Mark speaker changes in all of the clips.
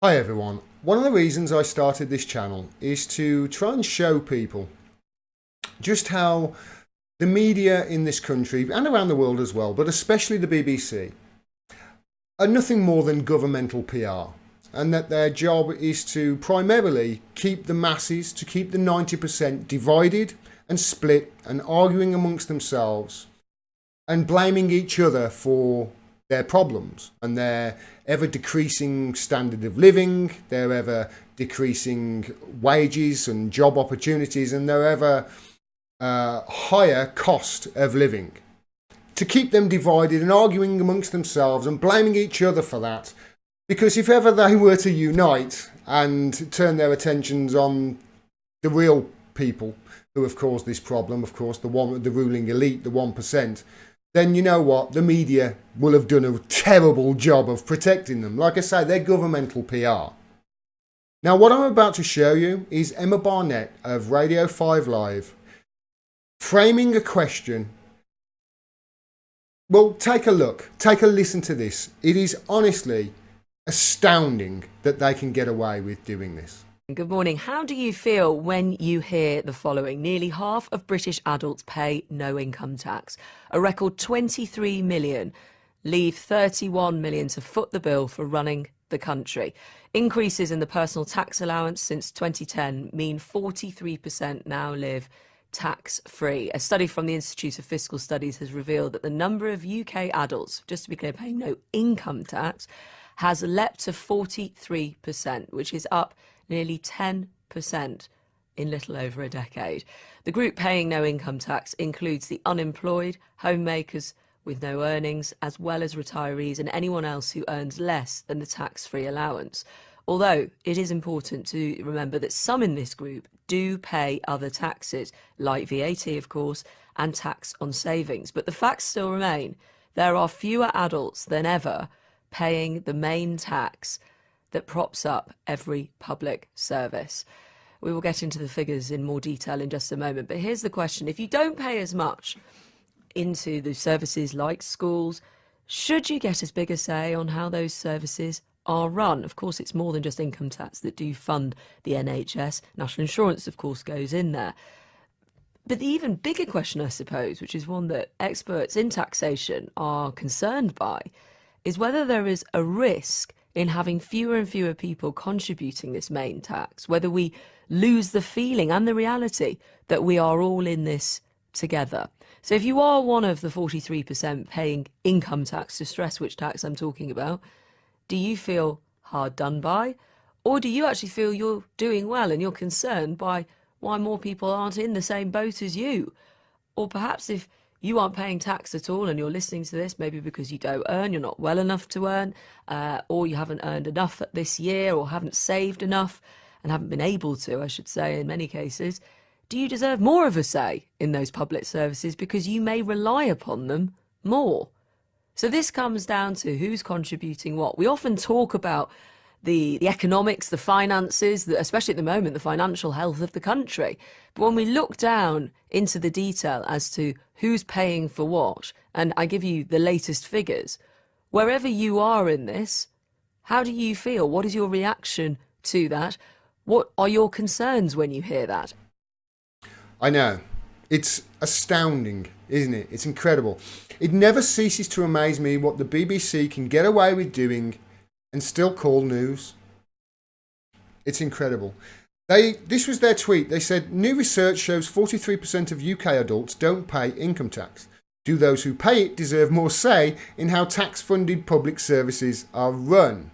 Speaker 1: Hi everyone. One of the reasons I started this channel is to try and show people just how the media in this country and around the world as well, but especially the BBC, are nothing more than governmental PR, and that their job is to primarily keep the masses, to keep the 90% divided and split and arguing amongst themselves and blaming each other for their problems and their ever decreasing standard of living, their ever decreasing wages and job opportunities, and their ever higher cost of living. To keep them divided and arguing amongst themselves and blaming each other for that. Because if ever they were to unite and turn their attentions on the real people who have caused this problem, of course, the ruling elite, the 1%, then you know what? The media will have done a terrible job of protecting them. Like I say, they're governmental PR. Now, what I'm about to show you is Emma Barnett of Radio 5 Live framing a question. Well, take a look. Take a listen to this. It is honestly astounding that they can get away with doing this.
Speaker 2: Good morning. How do you feel when you hear the following? Nearly half of British adults pay no income tax. A record 23 million leave 31 million to foot the bill for running the country. Increases in the personal tax allowance since 2010 mean 43% now live tax-free. A study from the Institute of Fiscal Studies has revealed that the number of UK adults, just to be clear, paying no income tax, has leapt to 43%, which is up nearly 10% in little over a decade. The group paying no income tax includes the unemployed, homemakers with no earnings, as well as retirees and anyone else who earns less than the tax-free allowance. Although it is important to remember that some in this group do pay other taxes, like VAT, of course, and tax on savings. But the facts still remain. There are fewer adults than ever paying the main tax that props up every public service. We will get into the figures in more detail in just a moment, but here's the question. If you don't pay as much into the services like schools, should you get as big a say on how those services are run? Of course, it's more than just income tax that do fund the NHS. National insurance, of course, goes in there. But the even bigger question, I suppose, which is one that experts in taxation are concerned by, is whether there is a risk in having fewer and fewer people contributing this main tax, whether we lose the feeling and the reality that we are all in this together. So if you are one of the 43% paying income tax, to stress which tax I'm talking about, do you feel hard done by? Or do you actually feel you're doing well and you're concerned by why more people aren't in the same boat as you? Or perhaps if you aren't paying tax at all and you're listening to this, maybe because you don't earn, you're not well enough to earn, or you haven't earned enough this year, or haven't saved enough and haven't been able to, I should say, in many cases, do you deserve more of a say in those public services because you may rely upon them more? So this comes down to who's contributing what. We often talk about the economics, the finances, especially at the moment, the financial health of the country. But when we look down into the detail as to who's paying for what, and I give you the latest figures, wherever you are in this, how do you feel? What is your reaction to that? What are your concerns when you hear that?
Speaker 1: I know. It's astounding, isn't it? It's incredible. It never ceases to amaze me what the BBC can get away with doing and still call news. It's incredible. This was their tweet. They said, new research shows 43% of UK adults don't pay income tax. Do those who pay it deserve more say in how tax-funded public services are run?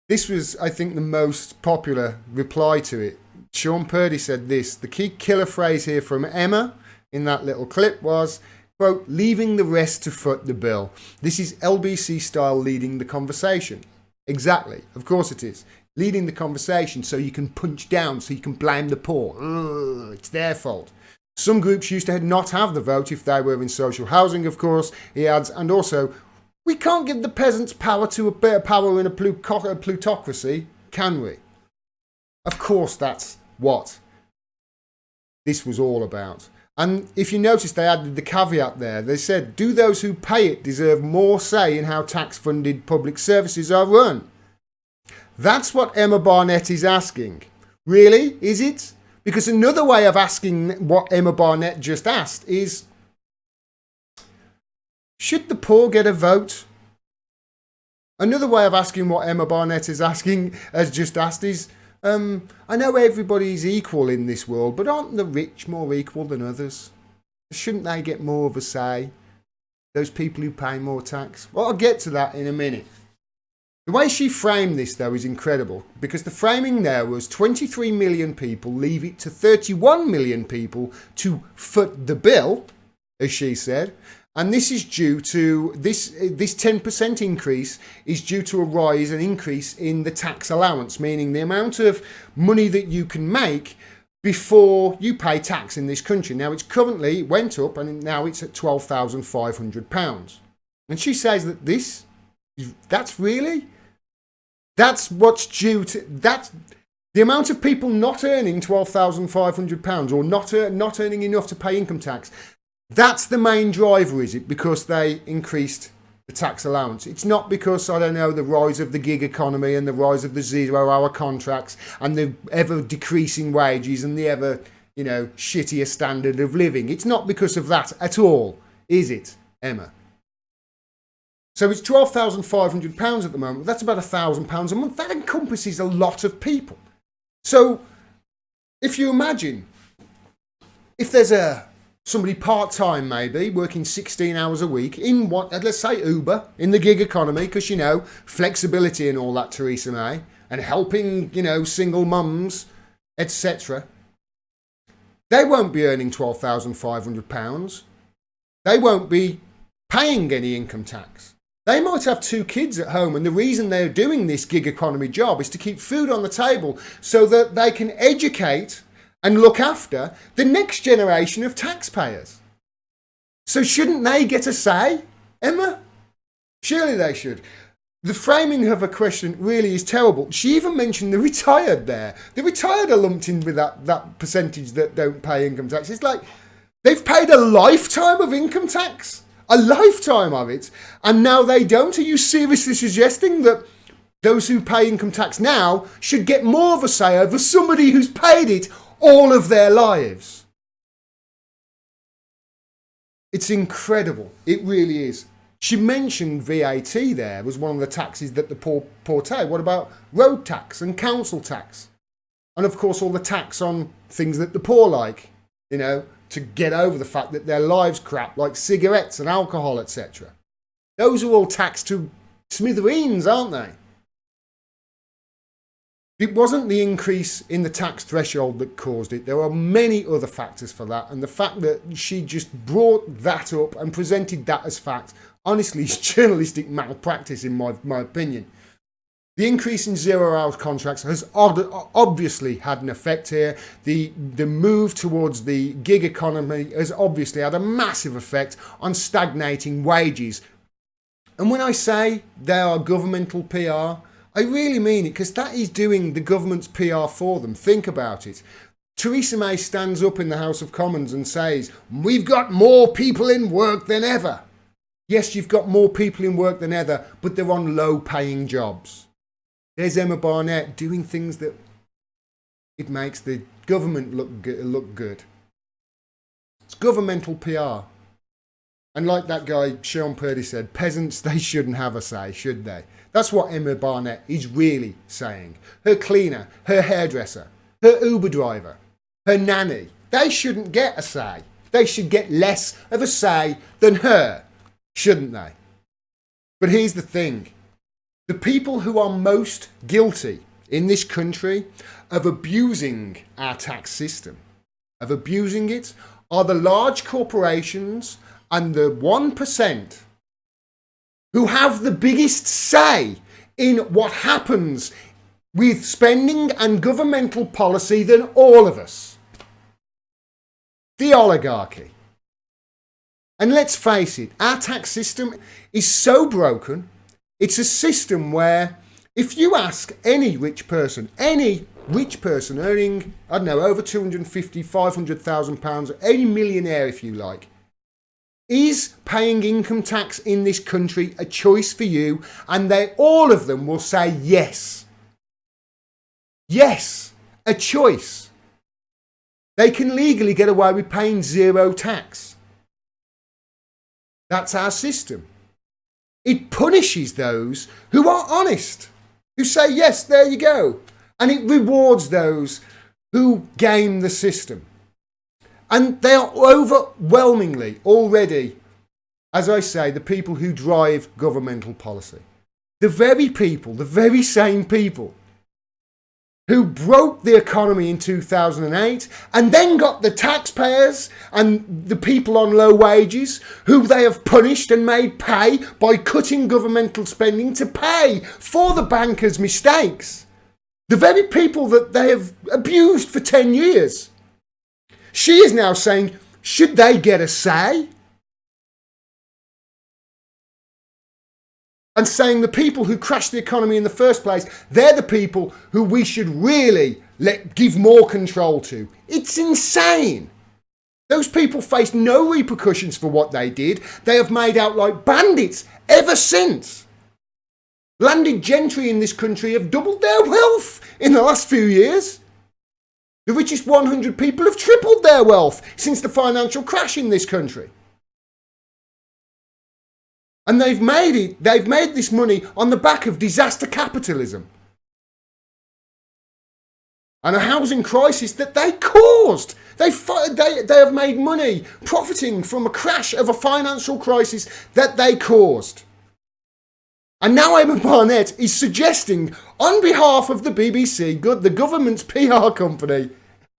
Speaker 1: This was, I think, the most popular reply to it. Sean Purdy said this. The key killer phrase here from Emma in that little clip was, quote, leaving the rest to foot the bill. This is LBC style leading the conversation. Exactly. Of course it is. Leading the conversation so you can punch down, so you can blame the poor. Ugh, it's their fault. Some groups used to not have the vote if they were in social housing, of course, he adds. And also, we can't give the peasants power to a bit of power in a plutocracy, can we? Of course that's what this was all about. And if you notice, they added the caveat there. They said, do those who pay it deserve more say in how tax-funded public services are run? That's what Emma Barnett is asking. Really? Is it? Because another way of asking what Emma Barnett just asked is, should the poor get a vote? Another way of asking what Emma Barnett has just asked is, I know everybody's equal in this world, but aren't the rich more equal than others? Shouldn't they get more of a say? Those people who pay more tax? Well, I'll get to that in a minute. The way she framed this, though, is incredible, because the framing there was 23 million people leave it to 31 million people to foot the bill, as she said. And this is due to, this 10% increase is due to an increase in the tax allowance, meaning the amount of money that you can make before you pay tax in this country. Now, it's currently went up and now it's at £12,500. And she says that that's what's due to, that's the amount of people not earning £12,500 or not earning enough to pay income tax. That's the main driver, is it? Because they increased the tax allowance. It's not because, I don't know, the rise of the gig economy and the rise of the 0-hour contracts and the ever decreasing wages and the ever, shittier standard of living. It's not because of that at all, is it, Emma? So it's £12,500 at the moment. That's about £1,000 a month. That encompasses a lot of people. So if you imagine, if there's somebody part-time maybe, working 16 hours a week in let's say Uber, in the gig economy, because, flexibility and all that, Theresa May, and helping, single mums, etc. They won't be earning £12,500. They won't be paying any income tax. They might have 2 kids at home, and the reason they're doing this gig economy job is to keep food on the table so that they can educate and look after the next generation of taxpayers. So shouldn't they get a say, Emma? Surely they should. The framing of her question really is terrible. She even mentioned the retired there. The retired are lumped in with that percentage that don't pay income tax. It's like they've paid a lifetime of income tax. A lifetime of it. And now they don't. Are you seriously suggesting that those who pay income tax now should get more of a say over somebody who's paid it all of their lives? It's incredible. It really is. She mentioned VAT there was one of the taxes that the poor pay. What about road tax and council tax? And of course all the tax on things that the poor like, to get over the fact that their lives crap, like cigarettes and alcohol, etc. Those are all taxed to smithereens, aren't they? It wasn't the increase in the tax threshold that caused it. There are many other factors for that. And the fact that she just brought that up and presented that as fact, honestly, is journalistic malpractice in my opinion. The increase in 0-hour contracts has obviously had an effect here. The move towards the gig economy has obviously had a massive effect on stagnating wages. And when I say they are governmental PR, I really mean it, because that is doing the government's PR for them. Think about it. Theresa May stands up in the House of Commons and says, we've got more people in work than ever. Yes, you've got more people in work than ever, but they're on low-paying jobs. There's Emma Barnett doing things that it makes the government look good. It's governmental PR. And like that guy, Sean Purdy, said, peasants, they shouldn't have a say, should they? That's what Emma Barnett is really saying. Her cleaner, her hairdresser, her Uber driver, her nanny, they shouldn't get a say. They should get less of a say than her, shouldn't they? But here's the thing. The people who are most guilty in this country of abusing our tax system, of abusing it, are the large corporations and the 1% who have the biggest say in what happens with spending and governmental policy than all of us. The oligarchy. And let's face it, our tax system is so broken. It's a system where if you ask any rich person earning, I don't know, over 250, 500,000 pounds, any millionaire if you like, is paying income tax in this country a choice for you? And all of them will say yes. Yes, a choice. They can legally get away with paying zero tax. That's our system. It punishes those who are honest, who say, yes, there you go. And it rewards those who game the system. And they are overwhelmingly already, as I say, the people who drive governmental policy. The very people, the very same people who broke the economy in 2008 and then got the taxpayers and the people on low wages, who they have punished and made pay by cutting governmental spending to pay for the bankers' mistakes. The very people that they have abused for 10 years. She is now saying, should they get a say? And saying the people who crashed the economy in the first place, they're the people who we should really give more control to. It's insane. Those people face no repercussions for what they did. They have made out like bandits ever since. Landed gentry in this country have doubled their wealth in the last few years. The richest 100 people have tripled their wealth since the financial crash in this country. And they've made this money on the back of disaster capitalism. And a housing crisis that they caused. They have made money profiting from a crash of a financial crisis that they caused. And now Emma Barnett is suggesting, on behalf of the BBC, the government's PR company,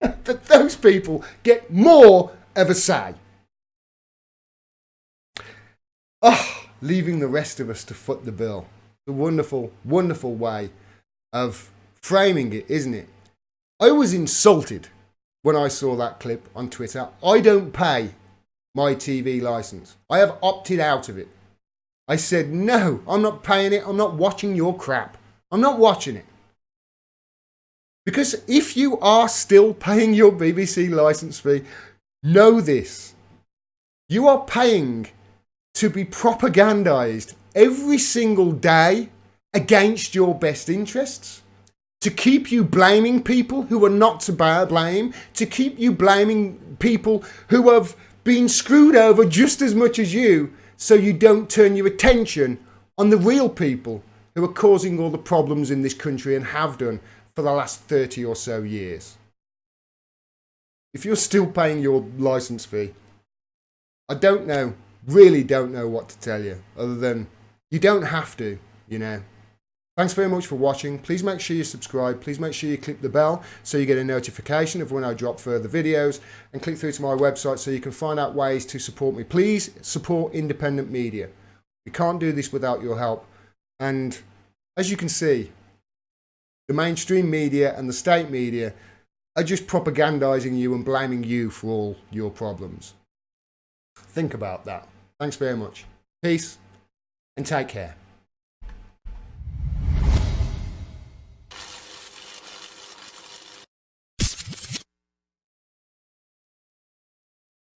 Speaker 1: that those people get more of a say. Leaving the rest of us to foot the bill. The wonderful, wonderful way of framing it, isn't it? I was insulted when I saw that clip on Twitter. I don't pay my TV license. I have opted out of it. I said, no, I'm not paying it. I'm not watching your crap. I'm not watching it. Because if you are still paying your BBC license fee, know this. You are paying to be propagandized every single day against your best interests, to keep you blaming people who are not to blame, to keep you blaming people who have been screwed over just as much as you, so you don't turn your attention on the real people who are causing all the problems in this country and have done for the last 30 or so years. If you're still paying your license fee, I don't know, really don't know what to tell you, other than you don't have to, you know. Thanks very much for watching. Please make sure you subscribe. Please make sure you click the bell so you get a notification of when I drop further videos, and click through to my website so you can find out ways to support me. Please support independent media. We can't do this without your help. And as you can see, the mainstream media and the state media are just propagandizing you and blaming you for all your problems. Think about that. Thanks very much. Peace and take care.